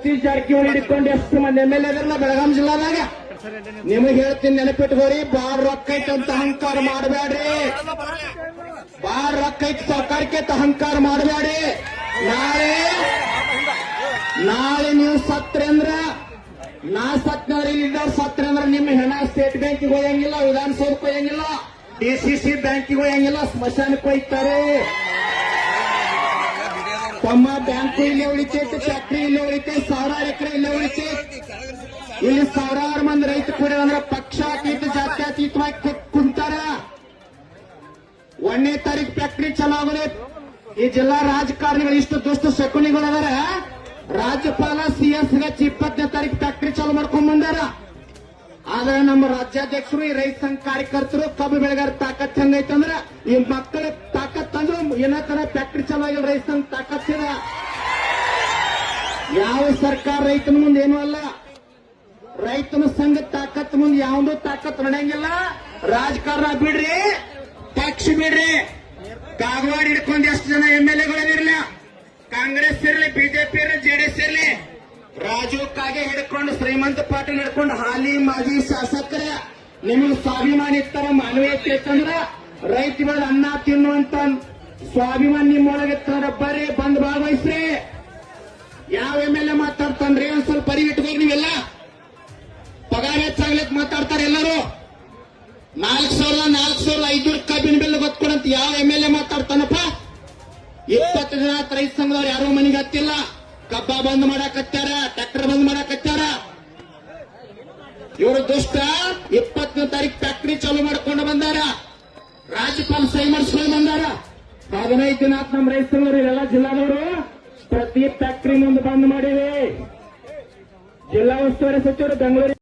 ಸತೀಶ್ ಜಾರಕಿಹೊಳಿ ಹಿಡ್ಕೊಂಡು ಎಷ್ಟು ಮಂದಿ MLA ಇದ್ರಲ್ಲ ಬೆಳಗಾಂ ಜಿಲ್ಲಾದಾಗ. ನಿಮಗೆ ಹೇಳ್ತೀನಿ, ನೆನಪಿಟ್ಕೋರಿ. ಬಾಳ್ ರೊಕ್ಕ ಐತೆ ಅಂತ ಅಹಂಕಾರ ಮಾಡಬೇಡ್ರಿ. ಬಾಳ್ ರೊಕ್ಕ ಐತೆ ಸರ್ಕಾರಕ್ಕೆ ಅಂತ ಅಹಂಕಾರ ಮಾಡಬೇಡಿ. ನಾಳೆ ನೀವು ಸತ್ರೇಂದ್ರ, ನಾ ಸತ್ನವ್ರ ಇಲ್ಲಿದ್ದವ್ರು ಸತ್ರೇಂದ್ರ ನಿಮ್ಮ ಹೆಣ ಸ್ಟೇಟ್ ಬ್ಯಾಂಕಿಗೆ ಹೋಯಂಗಿಲ್ಲ, ವಿಧಾನಸೌಧಕ್ಕೆ ಹೋಯಂಗಿಲ್ಲ, DCC ಬ್ಯಾಂಕಿಗೆ ಹೋಯಂಗಿಲ್ಲ, ಸ್ಮಶಾನಕ್ಕೆ ಹೋಯ್ತಾರೆ. ತಮ್ಮ ಬ್ಯಾಂಕು ಇಲ್ಲೇ ಉಳಿತೈತೆ, ಫ್ಯಾಕ್ಟ್ರಿ ಇಲ್ಲೇ ಉಳಿತೈತೆ, ಸಾವಿರಾರು ಎಕರೆ ಇಲ್ಲೇ ಉಳಿತೈತೆ. ಇಲ್ಲಿ ಸಾವಿರಾರು ಮಂದಿ ರೈತ ಕೂಡ ಅಂದ್ರೆ ಪಕ್ಷಾತೀತ ಜಾತ್ಯತೀತವಾಗಿ ಕುಂತಾರ. 1ನೇ ತಾರೀಕು ಫ್ಯಾಕ್ಟ್ರಿ ಚಲೋ ಆಗೋದು. ಈ ಜಿಲ್ಲಾ ರಾಜಕಾರಣಿಗಳು ಇಷ್ಟು ದುಷ್ಟ ಶಕುನಿಗಳದಾರ. ರಾಜ್ಯಪಾಲ CS ಗೆ 20ನೇ ತಾರೀಕು ಫ್ಯಾಕ್ಟ್ರಿ ಚಾಲು ಮಾಡ್ಕೊಂಡ್ ಬಂದಾರ. ಆದ್ರೆ ನಮ್ಮ ರಾಜ್ಯಾಧ್ಯಕ್ಷರು, ಈ ರೈತ ಸಂಘ ಕಾರ್ಯಕರ್ತರು, ಕಬ್ಬು ಬೆಳೆಗಾರ ತಾಕತ್ ಹೆಂಗೈತಂದ್ರ ಈ ಮಕ್ಕಳ ತಾಕತ್ ಅಂದ್ರು ಏನೋ ತರ ಫ್ಯಾಕ್ಟ್ರಿ ಚಾಲು ಆಗಿಲ್ಲ. ರೈತ ಸಂಘ ತಾಕತ್ ಇದೆ. ಯಾವ ಸರ್ಕಾರ ರೈತನ ಮುಂದೆ ಏನೂ ಅಲ್ಲ. ರೈತನ ಸಂಘ ತಾಕತ್ ಮುಂದೆ ಯಾವುದೋ ತಾಕತ್ ನಡೆಯಂಗಿಲ್ಲ. ರಾಜಕಾರಣ ಬಿಡ್ರಿ, ಪಕ್ಷ ಬಿಡ್ರಿ. ಕಾಗವಾಡ ಹಿಡ್ಕೊಂಡು ಎಷ್ಟು ಜನ MLAಗಳಿರಲಿಲ್ಲ, ಕಾಂಗ್ರೆಸ್ ಇರಲಿ, ಬಿಜೆಪಿ ಇರಲಿ, JDS ಇರಲಿ, ರಾಜು ಕಾಗೆ ಹಿಡ್ಕೊಂಡು, ಶ್ರೀಮಂತ ಪಾಟೀಲ್ ಹಿಡ್ಕೊಂಡು ಹಾಲಿ ಮಾಜಿ ಶಾಸಕರ ನಿಮಗೆ ಸ್ವಾಭಿಮಾನ ಇರ್ತಾರ, ಮಾನವೀಯತೆ ಇತ್ತಂದ್ರ ರೈತಗಳ ಅನ್ನ ತಿನ್ನುವಂತ ಸ್ವಾಭಿಮಾನ ನಿಮ್ಮೊಳಗಿರ್ತಾರ. ಬರ್ರಿ, ಬಂದ್ ಭಾಗವಹಿಸ್ರಿ. ಯಾವ MLA ಮಾತಾಡ್ತಾನ್ರಿ ಒಂದ್ ಸ್ವಲ್ಪ ಬರಿ ಇಟ್ಕೋಗಿ. ನೀವೆಲ್ಲ ಪಗಾರ ಹೆಚ್ಚಾಗ್ಲಿಕ್ಕೆ ಮಾತಾಡ್ತಾರೆ ಎಲ್ಲರೂ. 4,500 ಕಬ್ಬಿನ ಬಿಲ್ ಗೊತ್ಕೊಡಂತ ಯಾವ MLA ಮಾತಾಡ್ತಾನಪ್ಪ? 20 ಜನ ರೈತ ಸಂಘದವ್ರು ಯಾರೋ ಮನೆಗೆ ಹತ್ತಿಲ್ಲ. ಕಬ್ಬ ಬಂದ್ ಮಾಡಾಕತ್ತಾರ, ಟ್ರ್ಯಾಕ್ಟರ್ ಬಂದ್ ಮಾಡಾಕತ್ತಾರ. ಇವರು ದುಷ್ಟ 20ನೇ ತಾರೀಕು ಫ್ಯಾಕ್ಟ್ರಿ ಚಾಲು ಮಾಡ್ಕೊಂಡು ಬಂದಾರ. ರಾಜ್ಯಪಾಲ ಸಹಿ ಮಾಡಿಸ್ಕೊಂಡು ಬಂದಾರ. 15 ದಿನ ನಮ್ಮ ರೈತ ಸಂಘದವರು ಎಲ್ಲ ಜಿಲ್ಲಾದವರು ಪ್ರತಿ ಫ್ಯಾಕ್ಟ್ರಿ ಮುಂದೆ ಬಂದ್ ಮಾಡಿವೆ. ಜಿಲ್ಲಾ ಉಸ್ತುವಾರಿ ಸಚಿವರು ಬೆಂಗಳೂರು